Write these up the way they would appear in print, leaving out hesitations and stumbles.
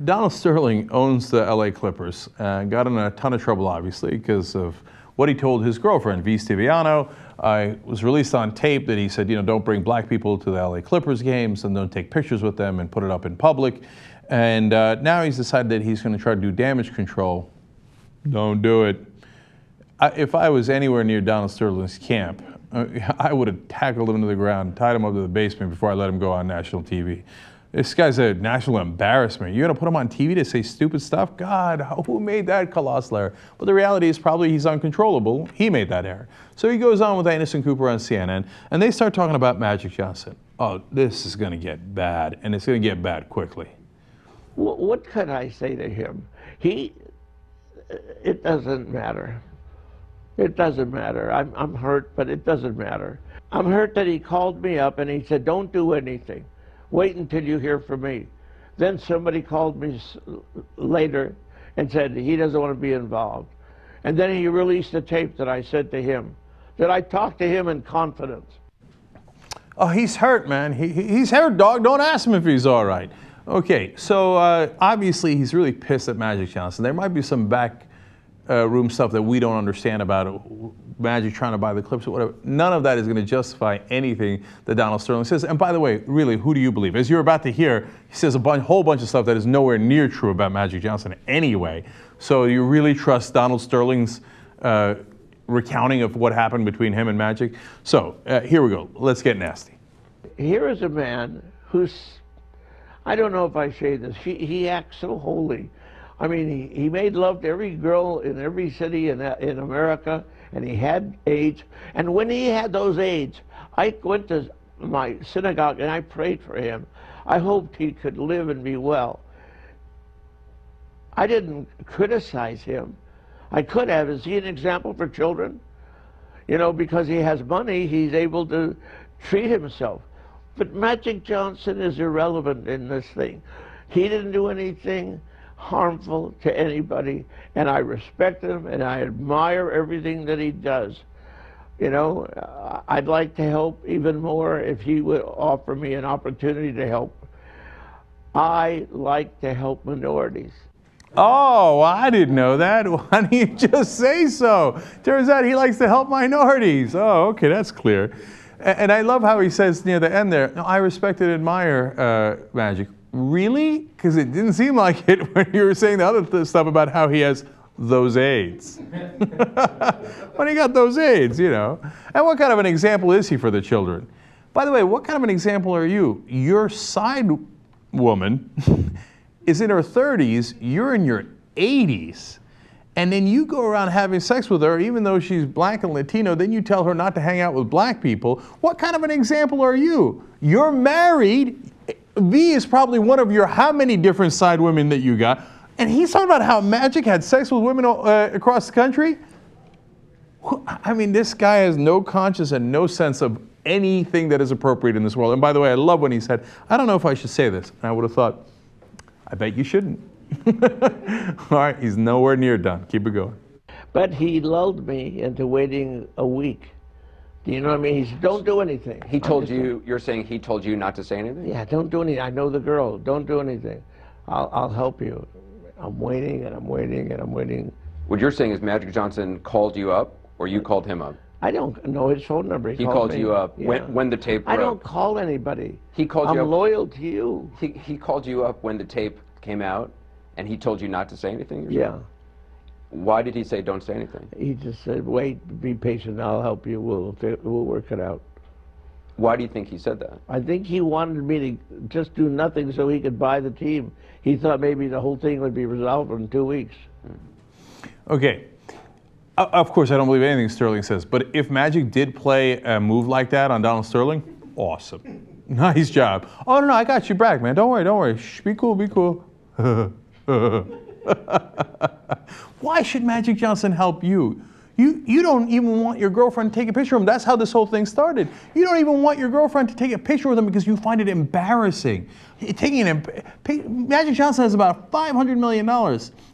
Donald Sterling owns the LA Clippers. Got in a ton of trouble, obviously, because of what he told his girlfriend, V. Stiviano. Was released on tape that he said, don't bring black people to the LA Clippers games and don't take pictures with them and put it up in public. And now he's decided that he's going to try to do damage control. Don't do it. If I was anywhere near Donald Sterling's camp, I would have tackled him to the ground, tied him up to the basement before I let him go on national TV. This guy's a national embarrassment. You're gonna put him on TV to say stupid stuff? God, who made that colossal error? But the reality is probably he's uncontrollable. He made that error. So he goes on with Anderson Cooper on CNN, and they start talking about Magic Johnson. Oh, this is gonna get bad, and it's gonna get bad quickly. What could I say to him? It doesn't matter. It doesn't matter. I'm hurt, but it doesn't matter. I'm hurt that he called me up and he said, don't do anything. Wait until you hear from me. Then somebody called me later and said he doesn't want to be involved. And then he released a tape that I said to him, that I talked to him in confidence. Oh, he's hurt, man. He's hurt, dog. Don't ask him if he's all right. Okay, so obviously he's really pissed at Magic Johnson. There might be some back room stuff that we don't understand about it. Magic trying to buy the Clips or whatever. None of that is going to justify anything that Donald Sterling says. And by the way, really, who do you believe? As you're about to hear, he says a whole bunch of stuff that is nowhere near true about Magic Johnson anyway. So you really trust Donald Sterling's recounting of what happened between him and Magic? So here we go. Let's get nasty. Here is a man who's, I don't know if I say this, he acts so holy. I mean, he made love to every girl in every city in America, and he had AIDS. And when he had those AIDS, I went to my synagogue and I prayed for him. I hoped he could live and be well. I didn't criticize him. I could have. Is he an example for children? Because he has money, he's able to treat himself. But Magic Johnson is irrelevant in this thing. He didn't do anything harmful to anybody, and I respect him and I admire everything that he does. I'd like to help even more if he would offer me an opportunity to help. I like to help minorities. Oh, I didn't know that. Why don't you just say so? Turns out he likes to help minorities. Oh, okay, that's clear. And I love how he says near the end there, no, I respect and admire Magic. Really? Because it didn't seem like it when you were saying the other stuff about how he has those AIDS. When he got those AIDS, And what kind of an example is he for the children? By the way, what kind of an example are you? Your side woman is in her 30s, you're in your 80s. And then you go around having sex with her, even though she's black and Latino, then you tell her not to hang out with black people. What kind of an example are you? You're married. V is probably one of your how many different side women that you got. And he's talking about how Magic had sex with women across the country? I mean, this guy has no conscience and no sense of anything that is appropriate in this world. And by the way, I love when he said, I don't know if I should say this. And I would have thought, I bet you shouldn't. All right, he's nowhere near done. Keep it going. But he lulled me into waiting a week. Do you know what I mean? He said, don't do anything. He told you, you're saying he told you not to say anything? Yeah, don't do anything. I know the girl. Don't do anything. I'll help you. I'm waiting and I'm waiting and I'm waiting. What you're saying is Magic Johnson called you up or you called him up? I don't know his phone number. He called you up when the tape broke. I don't call anybody. He called you up. I'm loyal to you. He called you up when the tape came out and he told you not to say anything? Yeah. Why did he say don't say anything? He just said, wait, be patient, I'll help you, we'll work it out. Why do you think he said that? I think he wanted me to just do nothing so he could buy the team. He thought maybe the whole thing would be resolved in 2 weeks. Okay. Of course, I don't believe anything Sterling says, but if Magic did play a move like that on Donald Sterling, awesome. Nice job. Oh, no, I got you back, man. Don't worry. Shh, be cool, be cool. Why should Magic Johnson help you? You don't even want your girlfriend to take a picture of him. That's how this whole thing started. You don't even want your girlfriend to take a picture with him because you find it embarrassing. Magic Johnson has about $500 million.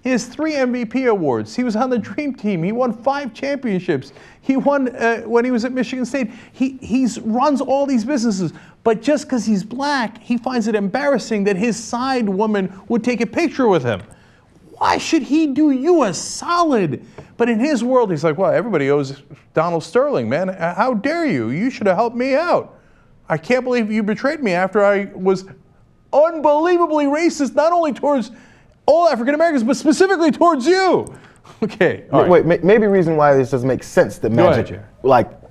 He has 3 MVP awards. He was on the Dream Team. He won 5 championships. He won when he was at Michigan State. He runs all these businesses. But just because he's black, he finds it embarrassing that his side woman would take a picture with him. Why should he do you a solid? But in his world, he's like, well, everybody owes Donald Sterling, man. How dare you? You should have helped me out. I can't believe you betrayed me after I was unbelievably racist, not only towards all African Americans, but specifically towards you. Okay. All right. Wait, maybe reason why this doesn't make sense that Magic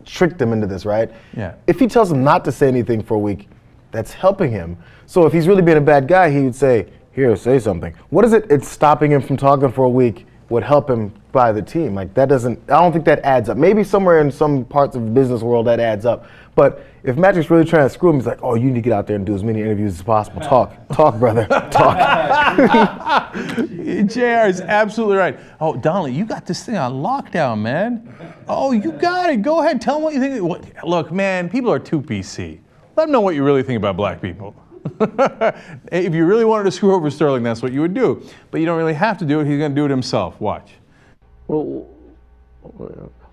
tricked him into this, right? Yeah. If he tells him not to say anything for a week, that's helping him. So if he's really being a bad guy, he would say, here, say something. What is it? It's stopping him from talking for a week would help him buy the team. Like that doesn't, I don't think that adds up. Maybe somewhere in some parts of the business world that adds up. But if Magic's really trying to screw him, he's like, oh, you need to get out there and do as many interviews as possible. Talk, brother, talk. JR is absolutely right. Oh, Donnelly, you got this thing on lockdown, man. Oh, you got it. Go ahead, tell them what you think. Look, man, people are too PC. Let them know what you really think about black people. If you really wanted to screw over Sterling, that's what you would do. But you don't really have to do it. He's going to do it himself. Watch. Well,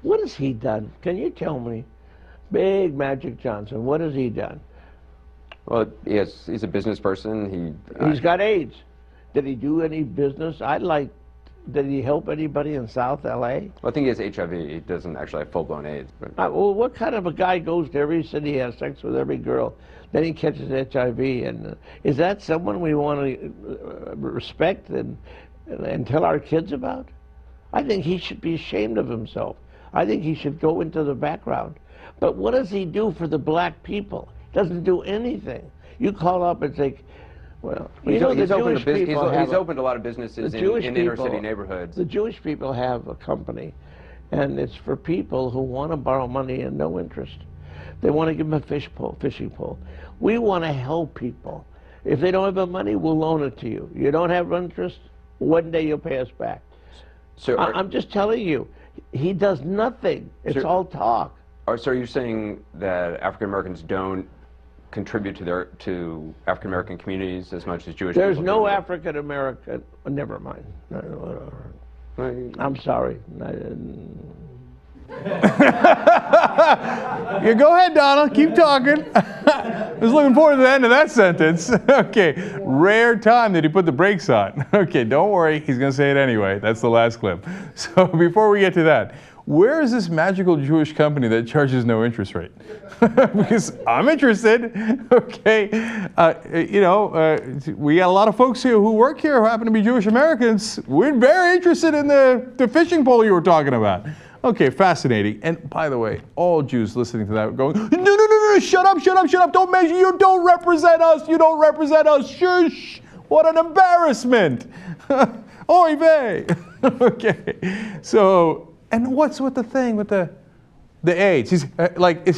what has he done? Can you tell me? Big Magic Johnson, what has he done? Well, he's a business person. He's got AIDS. Did he do any business? Did he help anybody in South LA? Well, I think he has HIV. He doesn't actually have full-blown AIDS. But. Well, what kind of a guy goes to every city, has sex with every girl, then he catches HIV? And is that someone we want to respect and tell our kids about? I think he should be ashamed of himself. I think he should go into the background. But what does he do for the black people? Doesn't do anything. You call up and say, well, he's opened a lot of businesses in inner city neighborhoods. The Jewish people have a company, and it's for people who want to borrow money and no interest. They want to give them a fishing pole. We want to help people. If they don't have the money, we'll loan it to you. You don't have interest, one day you'll pay us back. So I'm just telling you, he does nothing. It's all talk. So are you saying that African Americans don't contribute to African American communities as much as Jewish people? There's no African American. Never mind. I'm sorry. Yeah, go ahead, Donna. Keep talking. I was looking forward to the end of that sentence. Okay, rare time that he put the brakes on. Okay, don't worry. He's going to say it anyway. That's the last clip. So before we get to that, where is this magical Jewish company that charges no interest rate? Because I'm interested. Okay, we got a lot of folks here who work here who happen to be Jewish Americans. We're very interested in the fishing pole you were talking about. Okay, fascinating. And by the way, all Jews listening to that are going, no, shut up, don't mention, you don't represent us, shush, what an embarrassment. Oy vey. Okay, so, and what's with the thing with the AIDS?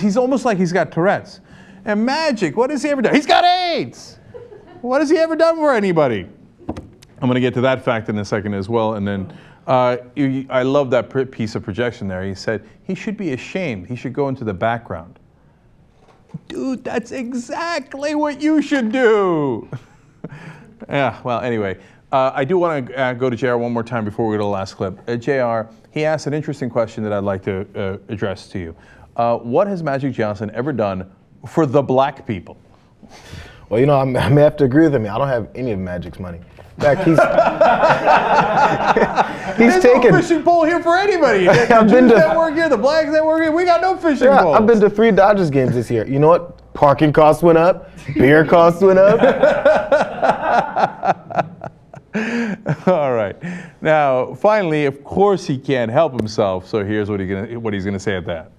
He's almost like he's got Tourette's. And Magic, what has he ever done? He's got AIDS. What has he ever done for anybody? I'm going to get to that fact in a second as well, and then I love that piece of projection there. He said he should be ashamed. He should go into the background. Dude, that's exactly what you should do. Yeah, well, anyway, I do want to go to JR one more time before we go to the last clip. JR, he asked an interesting question that I'd like to address to you. What has Magic Johnson ever done for the black people? Well, I may have to agree with him. I don't have any of Magic's money. In fact, There's no fishing pole here for anybody. The Jews that work here, the blacks that work here, we got no fishing poles. I've been to 3 Dodgers games this year. You know what? Parking costs went up. Beer costs went up. All right. Now, finally, of course, he can't help himself. So here's what he's gonna say at that.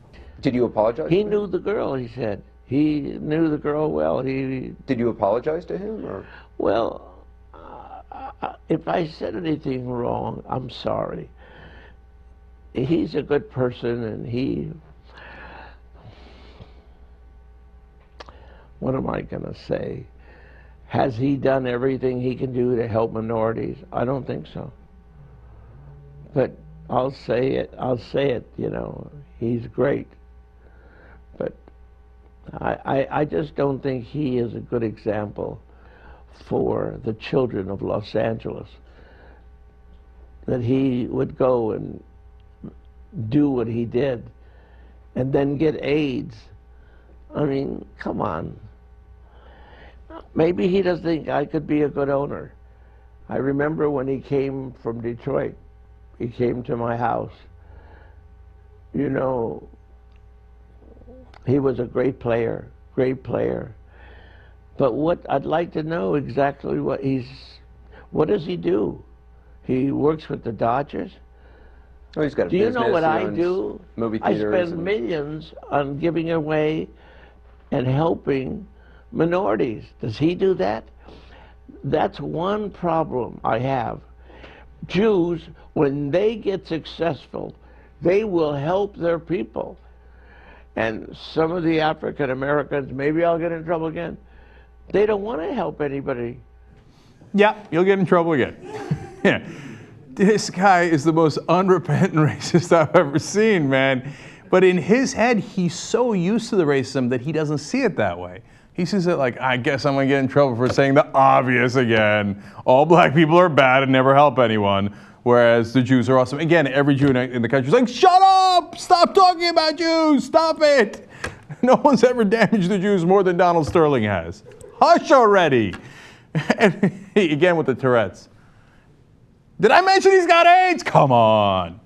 Did you apologize? He knew the girl. He said he knew the girl well. Did you apologize to him, or? Well. If I said anything wrong, I'm sorry. He's a good person, and what am I going to say? Has he done everything he can do to help minorities? I don't think so. But I'll say it, he's great. But I just don't think he is a good example for the children of Los Angeles, that he would go and do what he did and then get AIDS. I mean, come on. maybe he doesn't think I could be a good owner. I remember when he came from Detroit, he came to my house. You know, he was a great player, great player. But what I'd like to know exactly what does he do? He works with the Dodgers? Oh, he's got a Do you business, know what he I owns do? Movie I theaters spend millions on giving away and helping minorities. Does he do that? That's one problem I have. Jews, when they get successful, they will help their people. And some of the African Americans, maybe I'll get in trouble again, they don't want to help anybody. Yeah, you'll get in trouble again. Yeah. This guy is the most unrepentant racist I've ever seen, man. But in his head, he's so used to the racism that he doesn't see it that way. He sees it like, I guess I'm gonna get in trouble for saying the obvious again. All black people are bad and never help anyone, whereas the Jews are awesome. Again, every Jew in the country is like, shut up! Stop talking about Jews! Stop it! No one's ever damaged the Jews more than Donald Sterling has. Hush already! And again with the Tourette's. Did I mention he's got AIDS? Come on.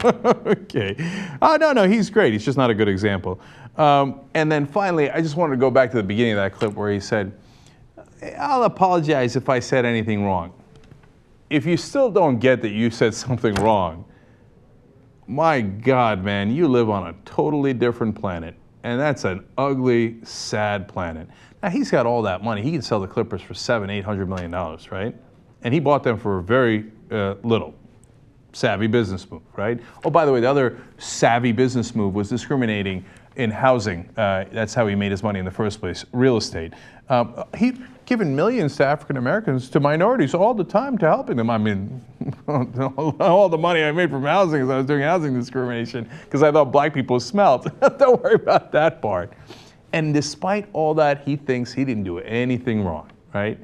Okay. Oh, no, he's great. He's just not a good example. And then finally, I just wanted to go back to the beginning of that clip where he said, I'll apologize if I said anything wrong. If you still don't get that you said something wrong, my God, man, you live on a totally different planet. And that's an ugly, sad planet. Now, he's got all that money. He can sell the Clippers for $700-800 million, right? And he bought them for very little. Savvy business move, right? Oh, by the way, the other savvy business move was discriminating in housing. That's how he made his money in the first place, real estate. He'd given millions to African Americans, to minorities all the time to helping them. I mean, all the money I made from housing is I was doing housing discrimination because I thought black people smelled. Don't worry about that part. And despite all that, he thinks he didn't do anything wrong, right?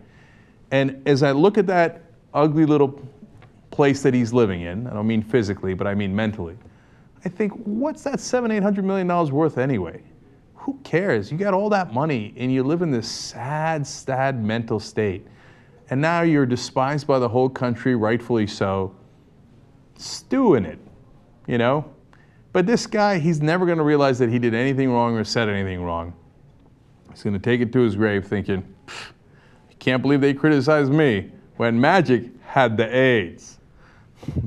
And as I look at that ugly little place that he's living in, I don't mean physically, but I mean mentally, I think, what's that $700-800 million worth anyway? Who cares? You got all that money and you live in this sad mental state. And now you're despised by the whole country, rightfully so. Stew in it, you know? But this guy, he's never gonna realize that he did anything wrong or said anything wrong. He's gonna take it to his grave thinking, can't believe they criticized me when Magic had the AIDS.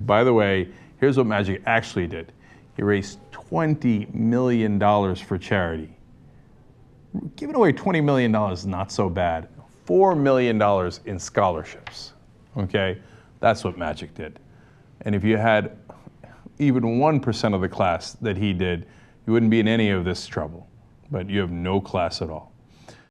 By the way, here's what Magic actually did. He raised $20 million for charity. Giving away $20 million is not so bad. $4 million in scholarships, okay? That's what Magic did. And if you had even 1% of the class that he did, you wouldn't be in any of this trouble. But you have no class at all.